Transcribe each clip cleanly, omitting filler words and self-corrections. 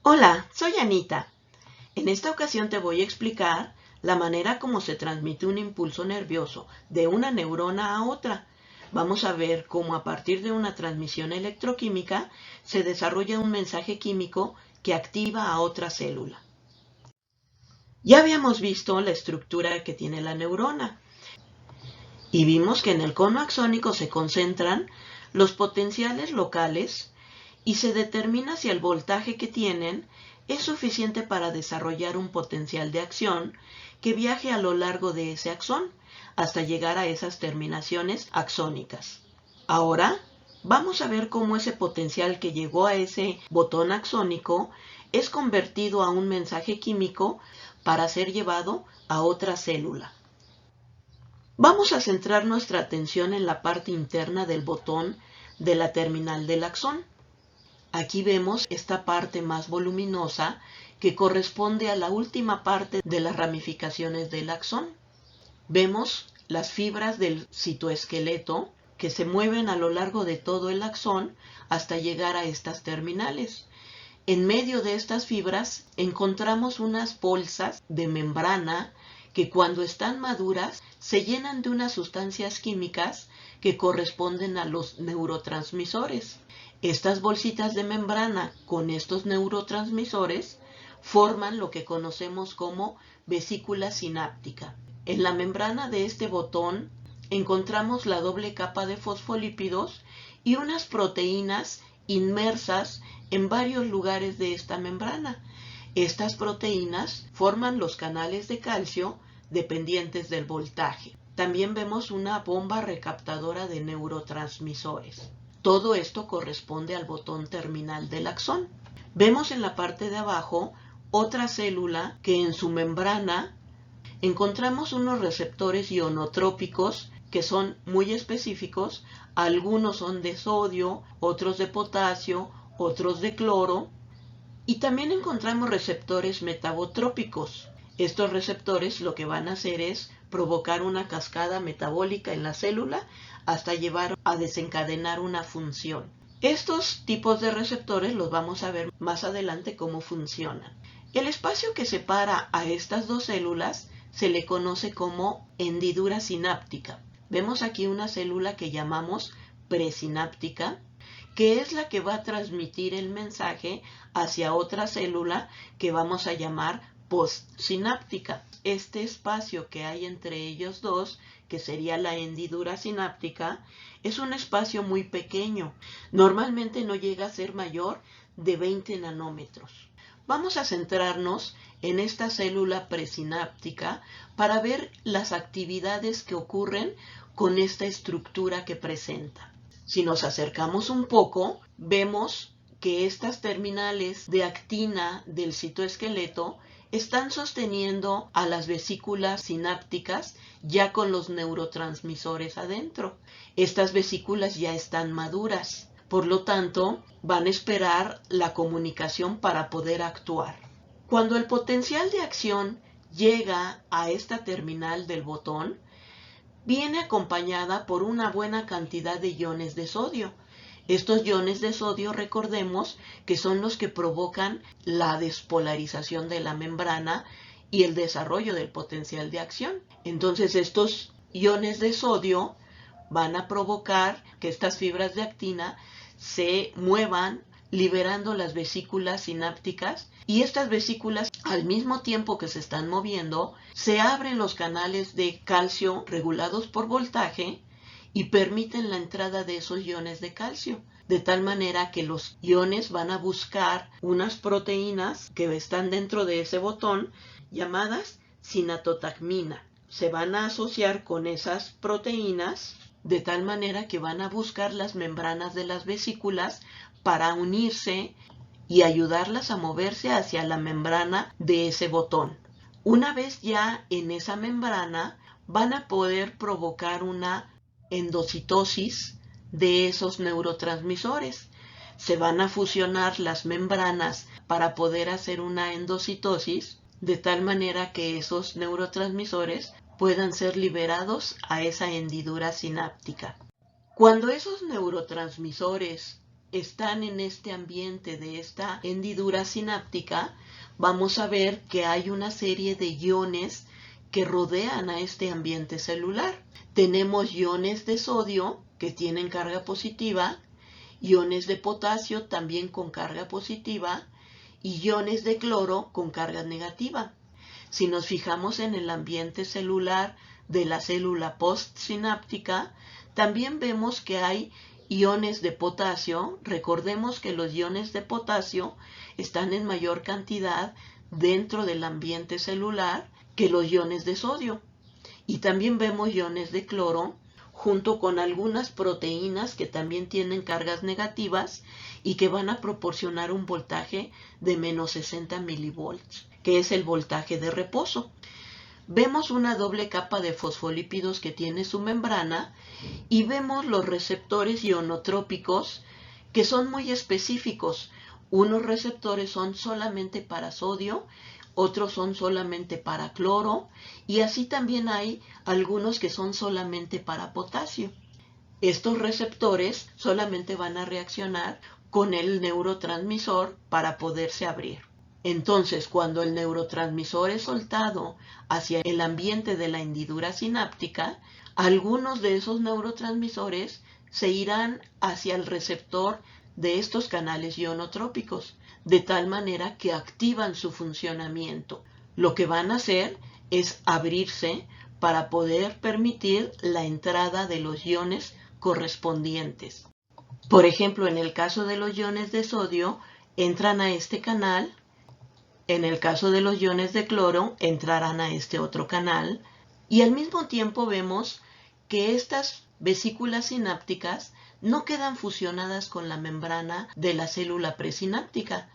Hola, soy Anita. En esta ocasión te voy a explicar la manera como se transmite un impulso nervioso de una neurona a otra. Vamos a ver cómo a partir de una transmisión electroquímica se desarrolla un mensaje químico que activa a otra célula. Ya habíamos visto la estructura que tiene la neurona y vimos que en el cono axónico se concentran los potenciales locales y se determina si el voltaje que tienen es suficiente para desarrollar un potencial de acción que viaje a lo largo de ese axón hasta llegar a esas terminaciones axónicas. Ahora vamos a ver cómo ese potencial que llegó a ese botón axónico es convertido a un mensaje químico para ser llevado a otra célula. Vamos a centrar nuestra atención en la parte interna del botón de la terminal del axón. Aquí vemos esta parte más voluminosa que corresponde a la última parte de las ramificaciones del axón. Vemos las fibras del citoesqueleto que se mueven a lo largo de todo el axón hasta llegar a estas terminales. En medio de estas fibras encontramos unas bolsas de membrana que cuando están maduras se llenan de unas sustancias químicas que corresponden a los neurotransmisores. Estas bolsitas de membrana con estos neurotransmisores forman lo que conocemos como vesícula sináptica. En la membrana de este botón encontramos la doble capa de fosfolípidos y unas proteínas inmersas en varios lugares de esta membrana. Estas proteínas forman los canales de calcio dependientes del voltaje. También vemos una bomba recaptadora de neurotransmisores. Todo esto corresponde al botón terminal del axón. Vemos en la parte de abajo otra célula que en su membrana encontramos unos receptores ionotrópicos que son muy específicos. Algunos son de sodio, otros de potasio, otros de cloro. Y también encontramos receptores metabotrópicos. Estos receptores lo que van a hacer es provocar una cascada metabólica en la célula hasta llevar a desencadenar una función. Estos tipos de receptores los vamos a ver más adelante cómo funcionan. El espacio que separa a estas dos células se le conoce como hendidura sináptica. Vemos aquí una célula que llamamos presináptica, que es la que va a transmitir el mensaje hacia otra célula que vamos a llamar postsináptica. Este espacio que hay entre ellos dos, que sería la hendidura sináptica, es un espacio muy pequeño. Normalmente no llega a ser mayor de 20 nanómetros. Vamos a centrarnos en esta célula presináptica para ver las actividades que ocurren con esta estructura que presenta. Si nos acercamos un poco, vemos que estas terminales de actina del citoesqueleto están sosteniendo a las vesículas sinápticas ya con los neurotransmisores adentro. Estas vesículas ya están maduras, por lo tanto, van a esperar la comunicación para poder actuar. Cuando el potencial de acción llega a esta terminal del botón, viene acompañada por una buena cantidad de iones de sodio. Estos iones de sodio, recordemos que son los que provocan la despolarización de la membrana y el desarrollo del potencial de acción. Entonces estos iones de sodio van a provocar que estas fibras de actina se muevan liberando las vesículas sinápticas, y estas vesículas, al mismo tiempo que se están moviendo, se abren los canales de calcio regulados por voltaje y permiten la entrada de esos iones de calcio, de tal manera que los iones van a buscar unas proteínas que están dentro de ese botón llamadas sinatotacmina. Se van a asociar con esas proteínas de tal manera que van a buscar las membranas de las vesículas para unirse y ayudarlas a moverse hacia la membrana de ese botón. Una vez ya en esa membrana, van a poder provocar una endocitosis de esos neurotransmisores. Se van a fusionar las membranas para poder hacer una endocitosis, de tal manera que esos neurotransmisores puedan ser liberados a esa hendidura sináptica. Cuando esos neurotransmisores están en este ambiente de esta hendidura sináptica, vamos a ver que hay una serie de iones que rodean a este ambiente celular. Tenemos iones de sodio que tienen carga positiva, iones de potasio también con carga positiva y iones de cloro con carga negativa. Si nos fijamos en el ambiente celular de la célula postsináptica, también vemos que hay iones de potasio. Recordemos que los iones de potasio están en mayor cantidad dentro del ambiente celular que los iones de sodio. Y también vemos iones de cloro junto con algunas proteínas que también tienen cargas negativas y que van a proporcionar un voltaje de menos 60 milivolts, que es el voltaje de reposo. Vemos una doble capa de fosfolípidos que tiene su membrana y vemos los receptores ionotrópicos que son muy específicos. Unos receptores son solamente para sodio, otros son solamente para cloro y así también hay algunos que son solamente para potasio. Estos receptores solamente van a reaccionar con el neurotransmisor para poderse abrir. Entonces, cuando el neurotransmisor es soltado hacia el ambiente de la hendidura sináptica, algunos de esos neurotransmisores se irán hacia el receptor de estos canales ionotrópicos, de tal manera que activan su funcionamiento. Lo que van a hacer es abrirse para poder permitir la entrada de los iones correspondientes. Por ejemplo, en el caso de los iones de sodio, entran a este canal. En el caso de los iones de cloro, entrarán a este otro canal. Y al mismo tiempo vemos que estas vesículas sinápticas no quedan fusionadas con la membrana de la célula presináptica.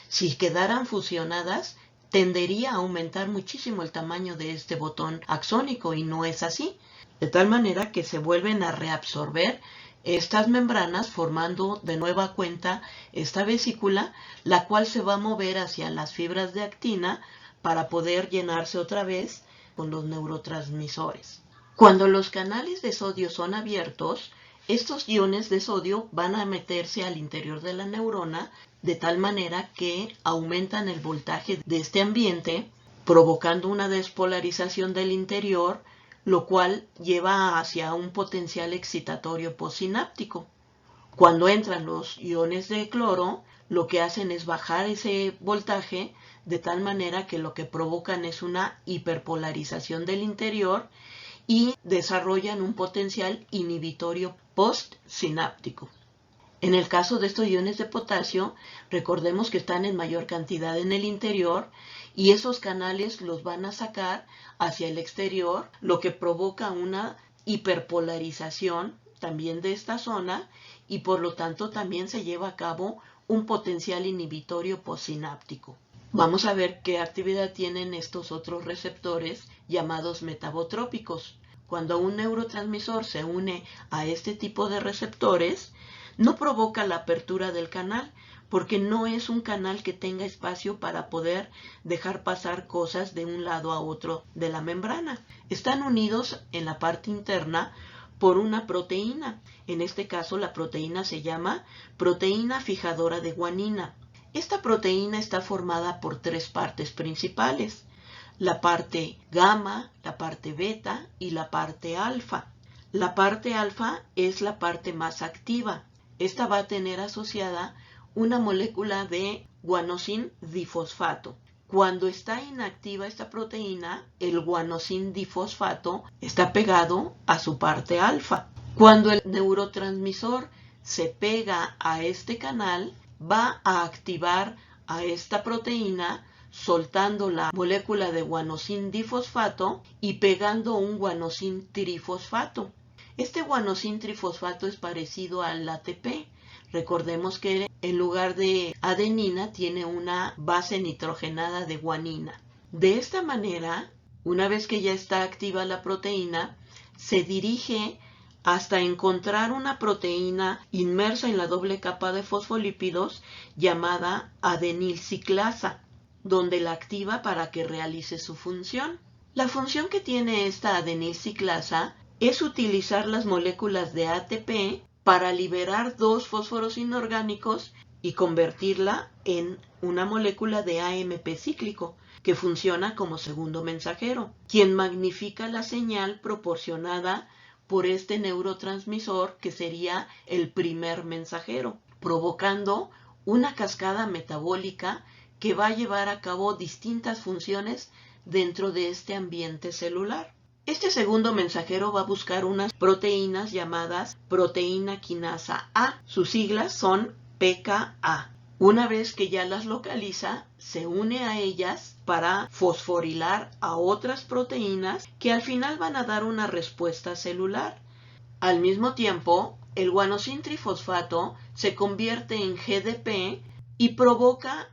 Si quedaran fusionadas, tendería a aumentar muchísimo el tamaño de este botón axónico y no es así. De tal manera que se vuelven a reabsorber estas membranas formando de nueva cuenta esta vesícula, la cual se va a mover hacia las fibras de actina para poder llenarse otra vez con los neurotransmisores. Cuando los canales de sodio son abiertos, estos iones de sodio van a meterse al interior de la neurona de tal manera que aumentan el voltaje de este ambiente, provocando una despolarización del interior, lo cual lleva hacia un potencial excitatorio postsináptico. Cuando entran los iones de cloro, lo que hacen es bajar ese voltaje de tal manera que lo que provocan es una hiperpolarización del interior y desarrollan un potencial inhibitorio postsináptico. En el caso de estos iones de potasio, recordemos que están en mayor cantidad en el interior y esos canales los van a sacar hacia el exterior, lo que provoca una hiperpolarización también de esta zona y por lo tanto también se lleva a cabo un potencial inhibitorio postsináptico. Vamos a ver qué actividad tienen estos otros receptores llamados metabotrópicos. Cuando un neurotransmisor se une a este tipo de receptores, no provoca la apertura del canal, porque no es un canal que tenga espacio para poder dejar pasar cosas de un lado a otro de la membrana. Están unidos en la parte interna por una proteína. En este caso la proteína se llama proteína fijadora de guanina. Esta proteína está formada por tres partes principales: la parte gamma, la parte beta y la parte alfa. La parte alfa es la parte más activa. Esta va a tener asociada una molécula de guanosin difosfato. Cuando está inactiva esta proteína, el guanosin difosfato está pegado a su parte alfa. Cuando el neurotransmisor se pega a este canal, va a activar a esta proteína soltando la molécula de guanosin difosfato y pegando un guanosin trifosfato. Este guanosin trifosfato es parecido al ATP. Recordemos que en lugar de adenina tiene una base nitrogenada de guanina. De esta manera, una vez que ya está activa la proteína, se dirige hasta encontrar una proteína inmersa en la doble capa de fosfolípidos llamada adenilciclasa, donde la activa para que realice su función. La función que tiene esta adenilciclasa es utilizar las moléculas de ATP para liberar dos fósforos inorgánicos y convertirla en una molécula de AMP cíclico, que funciona como segundo mensajero, quien magnifica la señal proporcionada por este neurotransmisor que sería el primer mensajero, provocando una cascada metabólica que va a llevar a cabo distintas funciones dentro de este ambiente celular. Este segundo mensajero va a buscar unas proteínas llamadas proteína quinasa A. Sus siglas son pKa. Una vez que ya las localiza, se une a ellas para fosforilar a otras proteínas que al final van a dar una respuesta celular. Al mismo tiempo, el guanosintrifosfato se convierte en GDP y provoca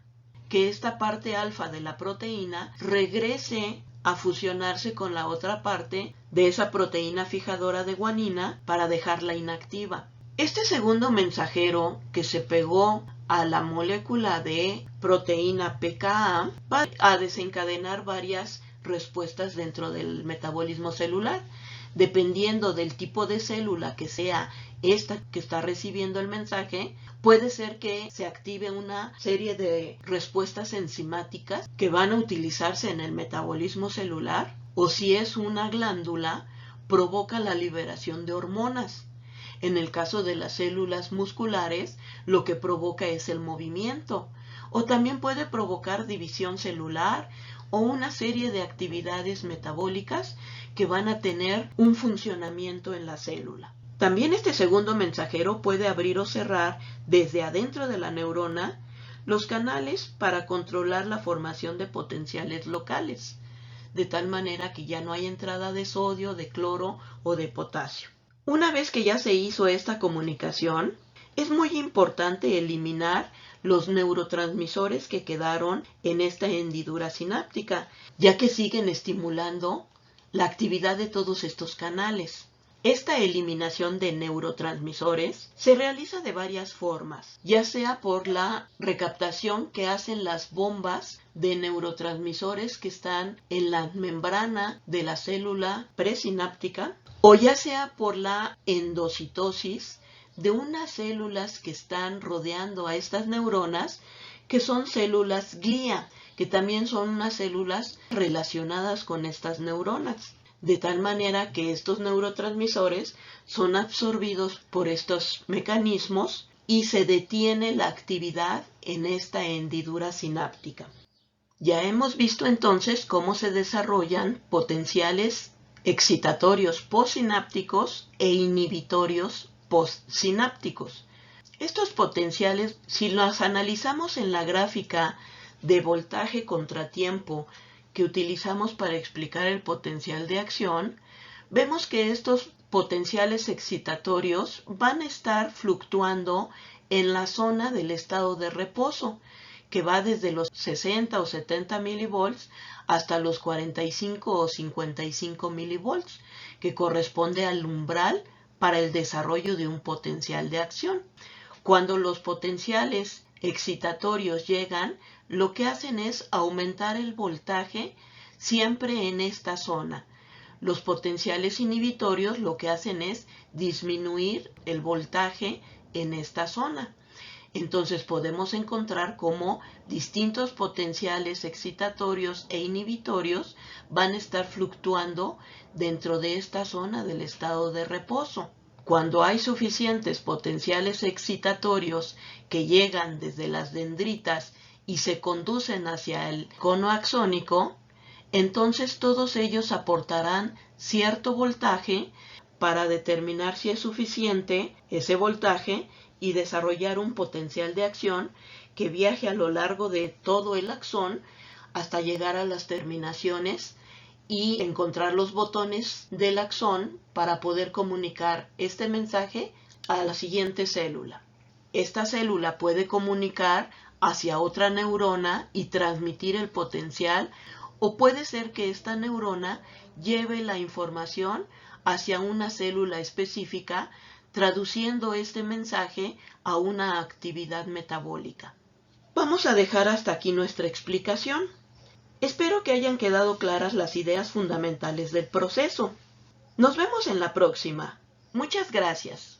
que esta parte alfa de la proteína regrese a fusionarse con la otra parte de esa proteína fijadora de guanina para dejarla inactiva. Este segundo mensajero que se pegó a la molécula de proteína pKa va a desencadenar varias respuestas dentro del metabolismo celular. Dependiendo del tipo de célula que sea esta que está recibiendo el mensaje, puede ser que se active una serie de respuestas enzimáticas que van a utilizarse en el metabolismo celular, o si es una glándula, provoca la liberación de hormonas. En el caso de las células musculares, lo que provoca es el movimiento, o también puede provocar división celular o una serie de actividades metabólicas que van a tener un funcionamiento en la célula. También este segundo mensajero puede abrir o cerrar desde adentro de la neurona los canales para controlar la formación de potenciales locales, de tal manera que ya no hay entrada de sodio, de cloro o de potasio. Una vez que ya se hizo esta comunicación, es muy importante eliminar los neurotransmisores que quedaron en esta hendidura sináptica, ya que siguen estimulando la actividad de todos estos canales. Esta eliminación de neurotransmisores se realiza de varias formas, ya sea por la recaptación que hacen las bombas de neurotransmisores que están en la membrana de la célula presináptica, o ya sea por la endocitosis de unas células que están rodeando a estas neuronas, que son células glía, que también son unas células relacionadas con estas neuronas, de tal manera que estos neurotransmisores son absorbidos por estos mecanismos y se detiene la actividad en esta hendidura sináptica. Ya hemos visto entonces cómo se desarrollan potenciales excitatorios postsinápticos e inhibitorios postsinápticos. Estos potenciales, si los analizamos en la gráfica de voltaje contra tiempo que utilizamos para explicar el potencial de acción, vemos que estos potenciales excitatorios van a estar fluctuando en la zona del estado de reposo, que va desde los 60 o 70 milivolts hasta los 45 o 55 milivolts, que corresponde al umbral para el desarrollo de un potencial de acción. Cuando los potenciales excitatorios llegan, lo que hacen es aumentar el voltaje siempre en esta zona. Los potenciales inhibitorios lo que hacen es disminuir el voltaje en esta zona. Entonces podemos encontrar cómo distintos potenciales excitatorios e inhibitorios van a estar fluctuando dentro de esta zona del estado de reposo. Cuando hay suficientes potenciales excitatorios que llegan desde las dendritas y se conducen hacia el cono axónico, entonces todos ellos aportarán cierto voltaje para determinar si es suficiente ese voltaje y desarrollar un potencial de acción que viaje a lo largo de todo el axón hasta llegar a las terminaciones y encontrar los botones del axón para poder comunicar este mensaje a la siguiente célula. Esta célula puede comunicar hacia otra neurona y transmitir el potencial, o puede ser que esta neurona lleve la información hacia una célula específica, traduciendo este mensaje a una actividad metabólica. Vamos a dejar hasta aquí nuestra explicación. Espero que hayan quedado claras las ideas fundamentales del proceso. Nos vemos en la próxima. Muchas gracias.